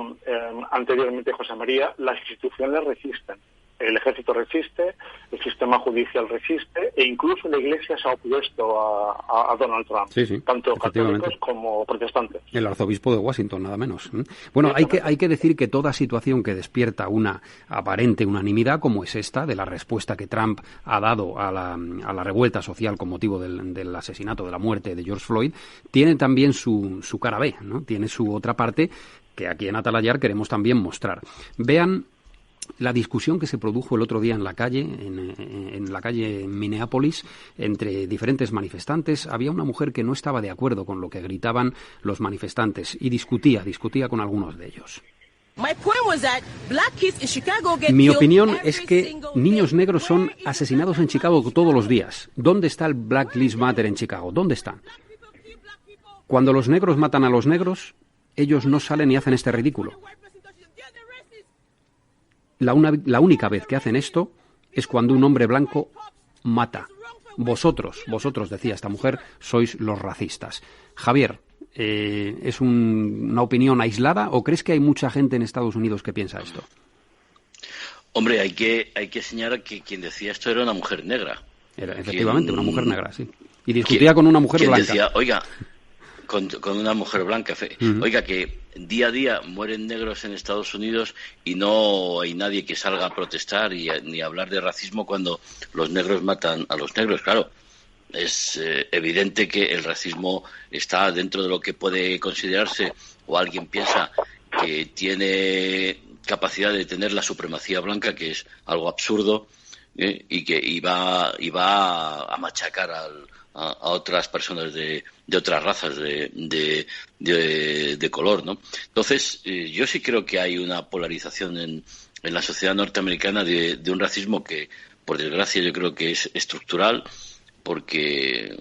anteriormente José María, las instituciones resisten. El ejército resiste, el sistema judicial resiste, e incluso la Iglesia se ha opuesto a Donald Trump, tanto católicos como protestantes. El arzobispo de Washington, nada menos. Bueno, hay que decir que toda situación que despierta una aparente unanimidad, como es esta, de la respuesta que Trump ha dado a la revuelta social con motivo del asesinato, de la muerte de George Floyd, tiene también su cara B, ¿no? Tiene su otra parte que aquí en Atalayar queremos también mostrar. Vean la discusión que se produjo el otro día en la calle, en la calle en Minneapolis, entre diferentes manifestantes. Había una mujer que no estaba de acuerdo con lo que gritaban los manifestantes y discutía con algunos de ellos. Mi opinión es que niños negros son asesinados en Chicago todos los días. ¿Dónde está el Black Lives Matter en Chicago? ¿Dónde están? Cuando los negros matan a los negros, ellos no salen y hacen este ridículo. La única vez que hacen esto es cuando un hombre blanco mata. Vosotros, decía esta mujer, sois los racistas. Javier, ¿es una opinión aislada o crees que hay mucha gente en Estados Unidos que piensa esto? Hombre, hay que señalar que quien decía esto era una mujer negra. Era efectivamente una mujer negra, sí. Y discutía con una mujer blanca. Decía, oiga, con una mujer blanca. Oiga, que día a día mueren negros en Estados Unidos y no hay nadie que salga a protestar ni a hablar de racismo cuando los negros matan a los negros. Claro, es evidente que el racismo está dentro de lo que puede considerarse, o alguien piensa que tiene capacidad de tener la supremacía blanca, que es algo absurdo, y que va a machacar a otras personas de otras razas de color, ¿no? Entonces, yo sí creo que hay una polarización en la sociedad norteamericana de un racismo que, por desgracia, yo creo que es estructural, porque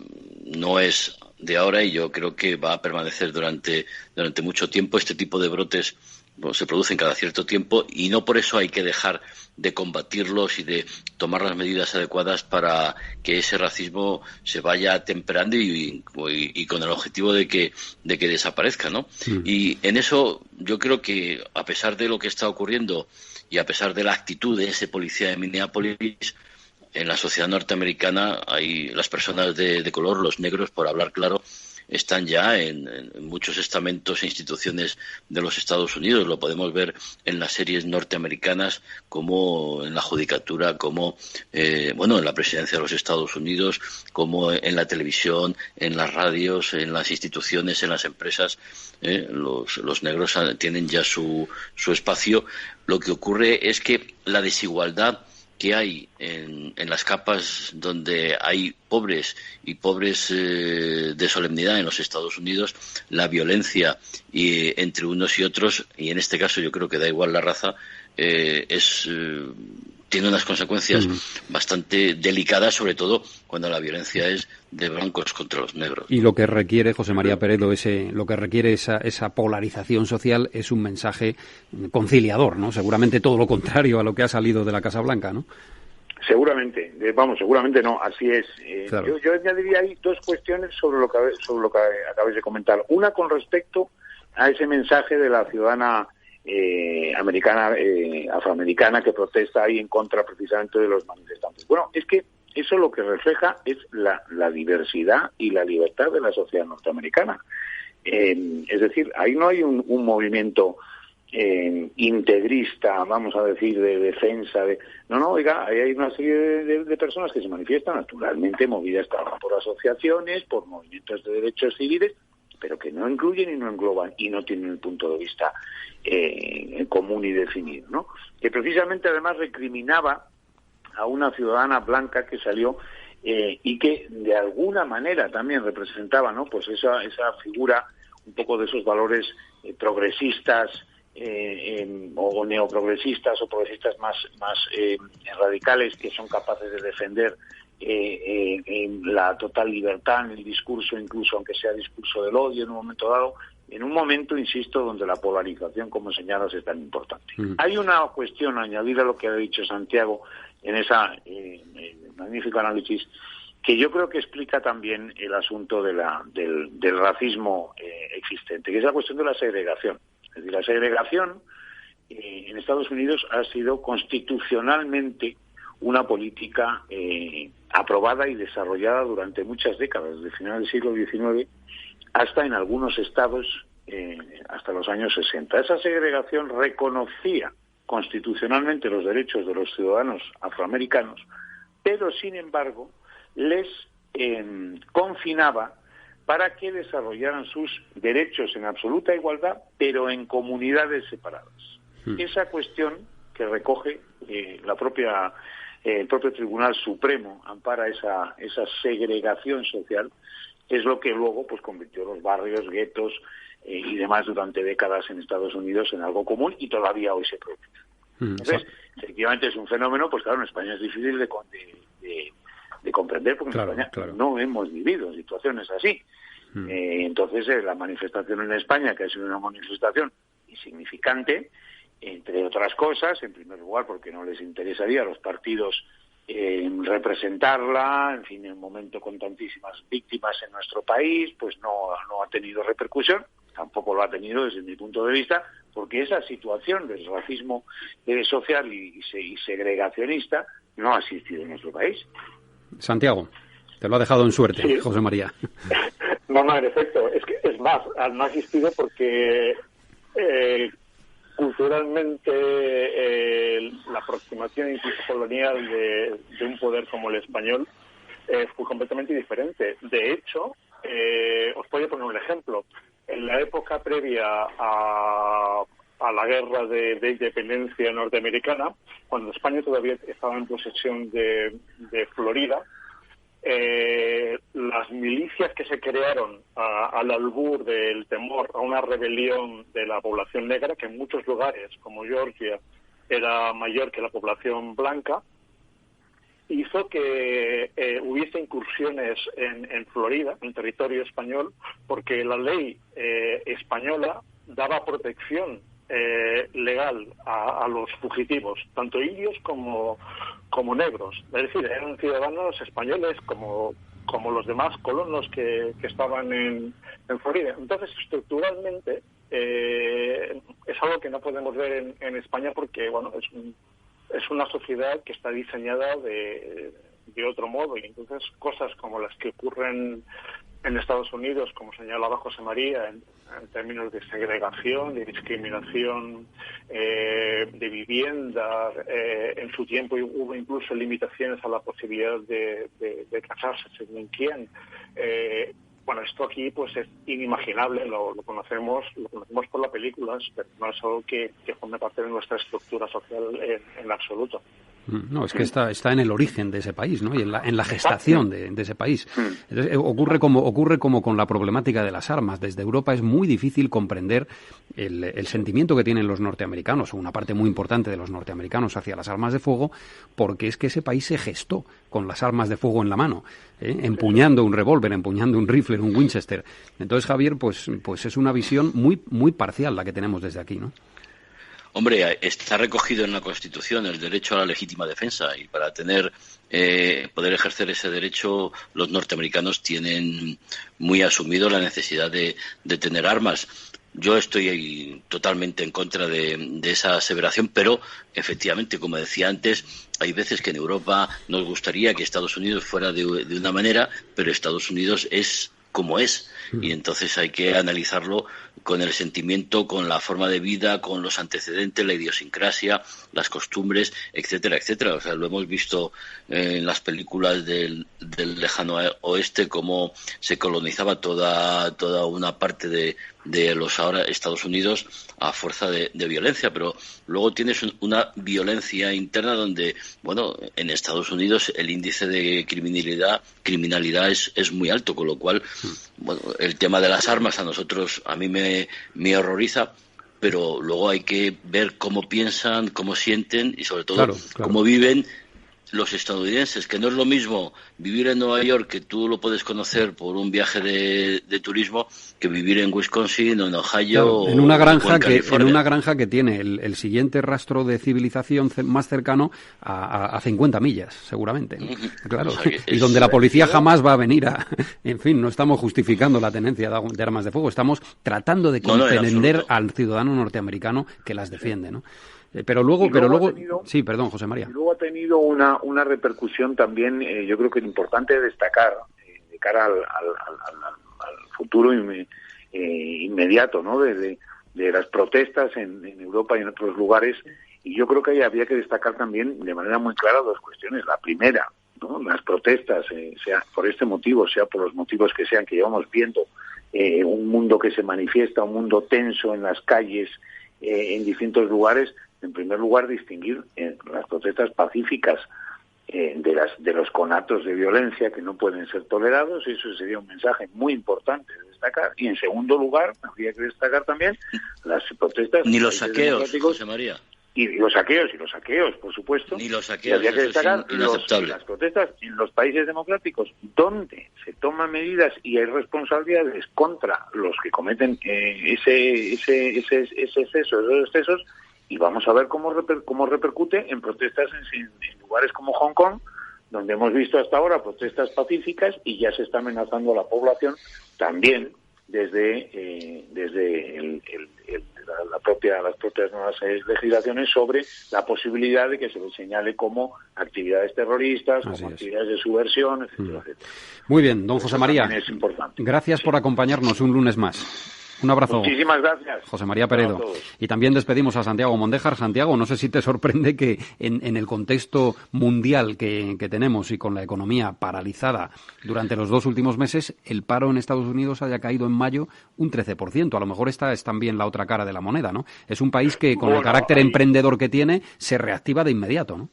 no es de ahora, y yo creo que va a permanecer durante mucho tiempo. Este tipo de brotes se producen cada cierto tiempo, y no por eso hay que dejar de combatirlos y de tomar las medidas adecuadas para que ese racismo se vaya temperando y con el objetivo de que desaparezca, ¿no? Y en eso yo creo que, a pesar de lo que está ocurriendo y a pesar de la actitud de ese policía de Minneapolis, en la sociedad norteamericana hay las personas de color, los negros, por hablar claro, están ya en muchos estamentos e instituciones de los Estados Unidos. Lo podemos ver en las series norteamericanas, como en la judicatura, como en la presidencia de los Estados Unidos, como en la televisión, en las radios, en las instituciones, en las empresas. Los negros tienen ya su espacio. Lo que ocurre es que la desigualdad que hay en las capas donde hay pobres y pobres de solemnidad en los Estados Unidos, la violencia entre unos y otros, y en este caso yo creo que da igual la raza, es tiene unas consecuencias bastante delicadas, sobre todo cuando la violencia es de blancos contra los negros. Y lo que requiere, José María Peredo, lo que requiere esa polarización social es un mensaje conciliador, ¿no? Seguramente todo lo contrario a lo que ha salido de la Casa Blanca, ¿no? Seguramente, seguramente no, así es. Claro. Yo añadiría ahí dos cuestiones sobre lo que acabáis de comentar. Una con respecto a ese mensaje de la ciudadana afroamericana que protesta ahí en contra precisamente de los manifestantes. Bueno, es que eso lo que refleja es la diversidad y la libertad de la sociedad norteamericana. Es decir, ahí no hay un movimiento integrista, vamos a decir, de defensa. Oiga, ahí hay una serie de personas que se manifiestan naturalmente movidas por asociaciones, por movimientos de derechos civiles, pero que no incluyen y no engloban y no tienen el punto de vista común y definido, ¿no? Que precisamente además recriminaba a una ciudadana blanca que salió y que de alguna manera también representaba, ¿no?, pues esa figura un poco de esos valores progresistas o neoprogresistas o progresistas más radicales, que son capaces de defender la total libertad en el discurso, incluso aunque sea discurso del odio en un momento dado, en un momento, insisto, donde la polarización, como señalas, es tan importante. Hay una cuestión a añadir a lo que ha dicho Santiago en esa magnífico análisis, que yo creo que explica también el asunto del racismo existente, que es la cuestión de la segregación. Es decir, la segregación en Estados Unidos ha sido constitucionalmente una política aprobada y desarrollada durante muchas décadas, desde final del siglo XIX hasta en algunos estados hasta los años 60. Esa segregación reconocía constitucionalmente los derechos de los ciudadanos afroamericanos, pero sin embargo les confinaba para que desarrollaran sus derechos en absoluta igualdad, pero en comunidades separadas. Esa cuestión que recoge el propio Tribunal Supremo, ampara esa segregación social, es lo que luego pues convirtió los barrios, guetos y demás durante décadas en Estados Unidos en algo común, y todavía hoy se produce. Entonces, efectivamente es un fenómeno, pues claro, en España es difícil de comprender, porque en España no hemos vivido situaciones así. Entonces, la manifestación en España, que ha sido una manifestación insignificante, entre otras cosas, en primer lugar porque no les interesaría a los partidos representarla, en fin, en un momento con tantísimas víctimas en nuestro país, pues no ha tenido repercusión, tampoco lo ha tenido desde mi punto de vista, porque esa situación del racismo social y segregacionista no ha existido en nuestro país. Santiago, te lo ha dejado en suerte, sí. José María. No, en efecto, es más, no ha existido porque culturalmente la aproximación incluso colonial de un poder como el español fue completamente diferente. De hecho, os voy a poner un ejemplo. En la época previa a la guerra de independencia norteamericana, cuando España todavía estaba en posesión de Florida, las milicias que se crearon al albur del temor a una rebelión de la población negra, que en muchos lugares, como Georgia, era mayor que la población blanca, hizo que hubiese incursiones en Florida, en territorio español, porque la ley española daba protección legal a los fugitivos, tanto indios como negros. Es decir, eran ciudadanos españoles como los demás colonos que estaban en Florida. Entonces, estructuralmente, es algo que no podemos ver en España porque, bueno, es una sociedad que está diseñada de otro modo, y entonces cosas como las que ocurren en Estados Unidos, como señalaba José María, en términos de segregación, de discriminación de vivienda, en su tiempo hubo incluso limitaciones a la posibilidad de casarse según quién. Bueno, esto aquí pues es inimaginable, lo conocemos por las películas, pero no es algo que forme parte de nuestra estructura social en absoluto. No, es que está en el origen de ese país, ¿no? Y en la gestación de ese país. Entonces, ocurre como con la problemática de las armas. Desde Europa es muy difícil comprender el sentimiento que tienen los norteamericanos, o una parte muy importante de los norteamericanos, hacia las armas de fuego, porque es que ese país se gestó con las armas de fuego en la mano, empuñando un revólver, empuñando un rifle, un Winchester. Entonces, Javier, pues es una visión muy, muy parcial la que tenemos desde aquí, ¿no? Hombre, está recogido en la Constitución el derecho a la legítima defensa, y para poder ejercer ese derecho, los norteamericanos tienen muy asumido la necesidad de tener armas. Yo estoy totalmente en contra de esa aseveración, pero efectivamente, como decía antes, hay veces que en Europa nos gustaría que Estados Unidos fuera de una manera, pero Estados Unidos es como es, y entonces hay que analizarlo con el sentimiento, con la forma de vida, con los antecedentes, la idiosincrasia, las costumbres, etcétera, etcétera. O sea, lo hemos visto en las películas del lejano oeste, cómo se colonizaba toda una parte de los ahora Estados Unidos a fuerza de violencia, pero luego tienes una violencia interna donde, bueno, en Estados Unidos el índice de criminalidad es muy alto, con lo cual, bueno, el tema de las armas a mí me horroriza, pero luego hay que ver cómo piensan, cómo sienten y sobre todo cómo viven los estadounidenses, que no es lo mismo vivir en Nueva York, que tú lo puedes conocer por un viaje de turismo, que vivir en Wisconsin o en Ohio, en una granja que tiene el siguiente rastro de civilización más cercano a 50 millas, seguramente, ¿no? Claro, o sea, y donde la policía jamás va a venir en fin, no estamos justificando la tenencia de armas de fuego, estamos tratando de comprender al ciudadano norteamericano que las defiende, ¿no? Pero luego sí, perdón, José María. Luego ha tenido una repercusión también, yo creo que es importante destacar de cara al futuro inmediato, ¿no? De las protestas en Europa y en otros lugares, y yo creo que ahí había que destacar también de manera muy clara dos cuestiones. La primera, ¿no? Las protestas, sea por este motivo, sea por los motivos que sean, que llevamos viendo un mundo que se manifiesta, un mundo tenso en las calles, en distintos lugares. En primer lugar, distinguir las protestas pacíficas de los conatos de violencia que no pueden ser tolerados. Eso sería un mensaje muy importante de destacar. Y en segundo lugar, habría que destacar también las protestas... Ni los saqueos, José María. Y los saqueos, por supuesto. Ni los saqueos, habría que destacar inaceptable. Las protestas en los países democráticos donde se toman medidas y hay responsabilidades contra los que cometen ese exceso, esos excesos, y vamos a ver cómo repercute en protestas en lugares como Hong Kong, donde hemos visto hasta ahora protestas pacíficas y ya se está amenazando a la población también desde las propias nuevas legislaciones sobre la posibilidad de que se les señale como actividades terroristas, como actividades de subversión, etcétera, etcétera. Muy bien, don José María. Es importante. Gracias por acompañarnos un lunes más. Un abrazo. Muchísimas gracias. José María Peredo. Y también despedimos a Santiago Mondéjar. Santiago, no sé si te sorprende que en el contexto mundial que tenemos y con la economía paralizada durante los 2 últimos meses, el paro en Estados Unidos haya caído en mayo un 13%. A lo mejor esta es también la otra cara de la moneda, ¿no? Es un país que, con el carácter emprendedor que tiene, se reactiva de inmediato, ¿no?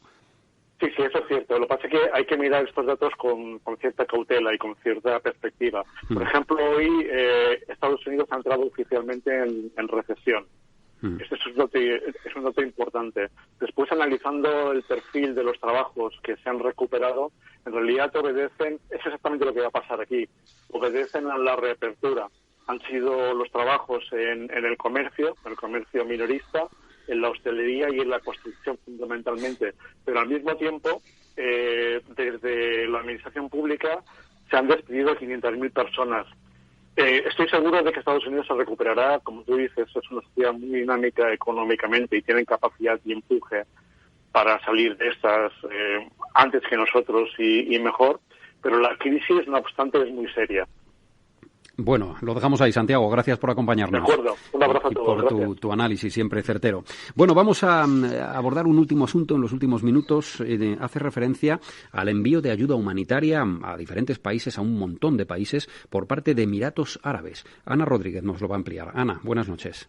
Sí, eso es cierto. Lo que pasa es que hay que mirar estos datos con cierta cautela y con cierta perspectiva. Por ejemplo, hoy Estados Unidos ha entrado oficialmente en recesión. Este es un dato importante. Después, analizando el perfil de los trabajos que se han recuperado, en realidad es exactamente lo que va a pasar aquí. Obedecen a la reapertura. Han sido los trabajos en el comercio minorista, en la hostelería y en la construcción fundamentalmente, pero al mismo tiempo desde la administración pública se han despedido a 500.000 personas. Estoy seguro de que Estados Unidos se recuperará, como tú dices, es una sociedad muy dinámica económicamente y tienen capacidad y empuje para salir de estas antes que nosotros y mejor, pero la crisis, no obstante, es muy seria. Bueno, lo dejamos ahí, Santiago. Gracias por acompañarnos. De acuerdo. Un abrazo a todos. Y por tu análisis siempre certero. Bueno, vamos a abordar un último asunto en los últimos minutos. Hace referencia al envío de ayuda humanitaria a diferentes países, a un montón de países, por parte de Emiratos Árabes. Ana Rodríguez nos lo va a ampliar. Ana, buenas noches.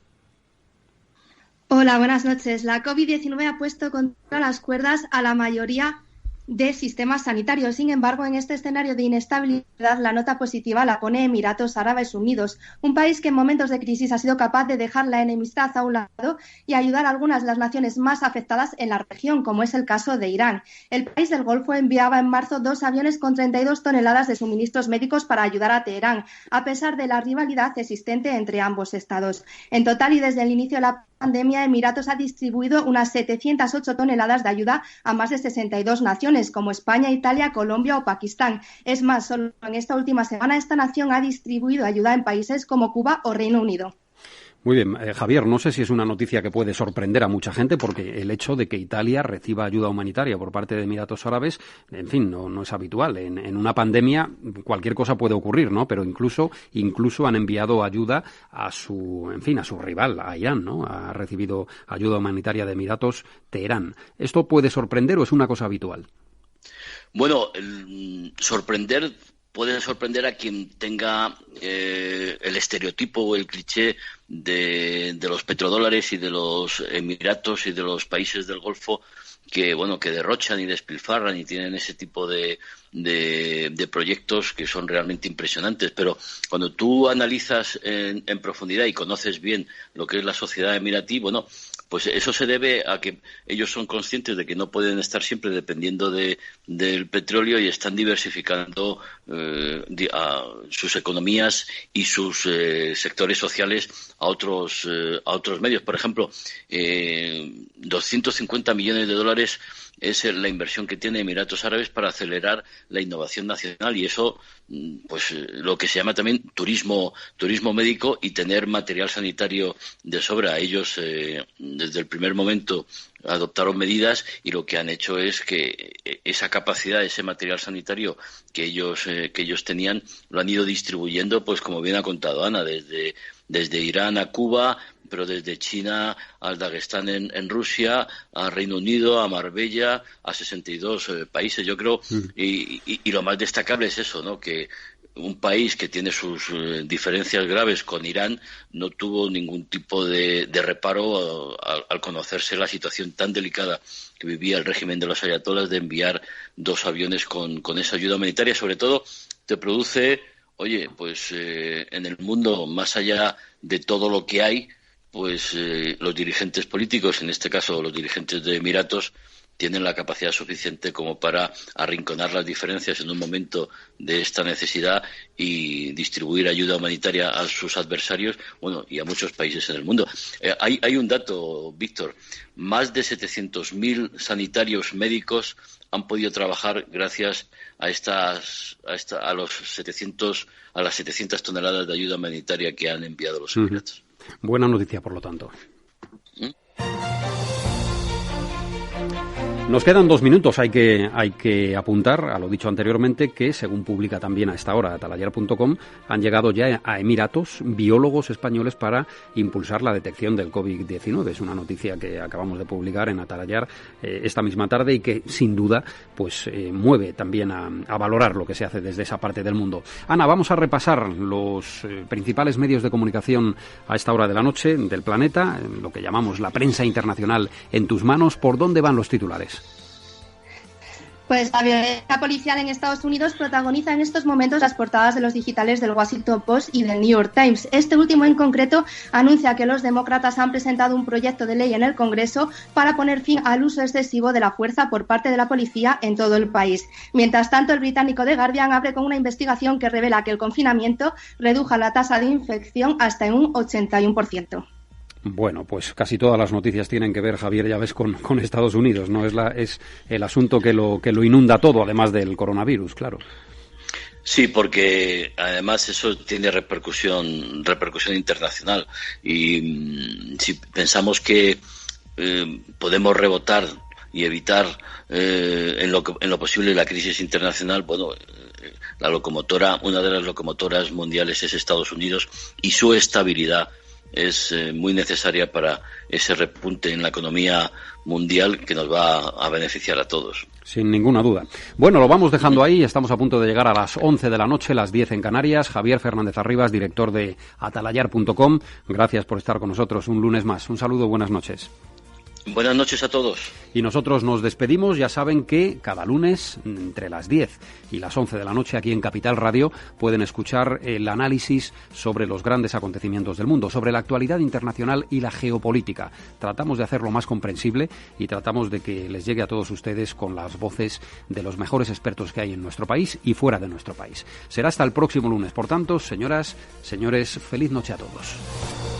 Hola, buenas noches. La COVID-19 ha puesto contra las cuerdas a la mayoría de sistemas sanitarios. Sin embargo, en este escenario de inestabilidad, la nota positiva la pone Emiratos Árabes Unidos, un país que en momentos de crisis ha sido capaz de dejar la enemistad a un lado y ayudar a algunas de las naciones más afectadas en la región, como es el caso de Irán. El país del Golfo enviaba en marzo 2 aviones con 32 toneladas de suministros médicos para ayudar a Teherán, a pesar de la rivalidad existente entre ambos estados. En total, y desde el inicio de la pandemia, Emiratos ha distribuido unas 708 toneladas de ayuda a más de 62 naciones, como España, Italia, Colombia o Pakistán. Es más, solo en esta última semana esta nación ha distribuido ayuda en países como Cuba o Reino Unido. Muy bien, Javier, no sé si es una noticia que puede sorprender a mucha gente, porque el hecho de que Italia reciba ayuda humanitaria por parte de Emiratos Árabes, en fin, no es habitual. En una pandemia cualquier cosa puede ocurrir, ¿no? Pero incluso han enviado ayuda a su rival, a Irán, ¿no? Ha recibido ayuda humanitaria de Emiratos, Teherán. ¿Esto puede sorprender o es una cosa habitual? Bueno, puede sorprender a quien tenga el estereotipo o el cliché de los petrodólares y de los Emiratos y de los países del Golfo que derrochan y despilfarran y tienen ese tipo de proyectos que son realmente impresionantes. Pero cuando tú analizas en profundidad y conoces bien lo que es la sociedad emiratí, pues eso se debe a que ellos son conscientes de que no pueden estar siempre dependiendo del petróleo y están diversificando sus economías y sus sectores sociales a otros medios. Por ejemplo, 250 millones de dólares es la inversión que tiene Emiratos Árabes para acelerar la innovación nacional, y eso, pues lo que se llama también turismo médico, y tener material sanitario de sobra. Ellos desde el primer momento adoptaron medidas y lo que han hecho es que esa capacidad, ese material sanitario que ellos tenían, lo han ido distribuyendo, pues como bien ha contado Ana, desde Irán a Cuba, pero desde China al Dagestán en Rusia, a Reino Unido, a Marbella, a 62 países. Yo creo, y lo más destacable es eso, ¿no? Que un país que tiene sus diferencias graves con Irán no tuvo ningún tipo de reparo al conocerse la situación tan delicada que vivía el régimen de los ayatolas, de enviar 2 aviones con esa ayuda humanitaria. Sobre todo te produce, pues en el mundo, más allá de todo lo que hay, pues los dirigentes políticos, en este caso los dirigentes de Emiratos, tienen la capacidad suficiente como para arrinconar las diferencias en un momento de esta necesidad y distribuir ayuda humanitaria a sus adversarios, y a muchos países en el mundo. Hay un dato, Víctor: más de 700.000 sanitarios médicos han podido trabajar gracias a las 700 toneladas de ayuda humanitaria que han enviado los Emiratos. Buena noticia, por lo tanto. Nos quedan 2 minutos. Hay que apuntar a lo dicho anteriormente, que según publica también a esta hora Atalayar.com, han llegado ya a Emiratos biólogos españoles para impulsar la detección del COVID-19. Es una noticia que acabamos de publicar en Atalayar esta misma tarde y que sin duda pues mueve también a valorar lo que se hace desde esa parte del mundo. Ana, vamos a repasar los principales medios de comunicación a esta hora de la noche del planeta, lo que llamamos la prensa internacional en tus manos. ¿Por dónde van los titulares? Pues la violencia policial en Estados Unidos protagoniza en estos momentos las portadas de los digitales del Washington Post y del New York Times. Este último en concreto anuncia que los demócratas han presentado un proyecto de ley en el Congreso para poner fin al uso excesivo de la fuerza por parte de la policía en todo el país. Mientras tanto, el británico The Guardian abre con una investigación que revela que el confinamiento redujo la tasa de infección hasta en un 81%. Bueno, pues casi todas las noticias tienen que ver, Javier, ya ves, con Estados Unidos, ¿no? Es el asunto que lo inunda todo, además del coronavirus, claro. Sí, porque además eso tiene repercusión internacional. Y si pensamos que podemos rebotar y evitar en lo posible la crisis internacional, una de las locomotoras mundiales es Estados Unidos, y su estabilidad es muy necesaria para ese repunte en la economía mundial que nos va a beneficiar a todos. Sin ninguna duda. Bueno, lo vamos dejando ahí. Estamos a punto de llegar a las 11 de la noche, las 10 en Canarias. Javier Fernández Arribas, director de atalayar.com. Gracias por estar con nosotros un lunes más. Un saludo, buenas noches. Buenas noches a todos. Y nosotros nos despedimos. Ya saben que cada lunes, entre las 10 y las 11 de la noche, aquí en Capital Radio, pueden escuchar el análisis sobre los grandes acontecimientos del mundo, sobre la actualidad internacional y la geopolítica. Tratamos de hacerlo más comprensible y tratamos de que les llegue a todos ustedes con las voces de los mejores expertos que hay en nuestro país y fuera de nuestro país. Será hasta el próximo lunes. Por tanto, señoras, señores, feliz noche a todos.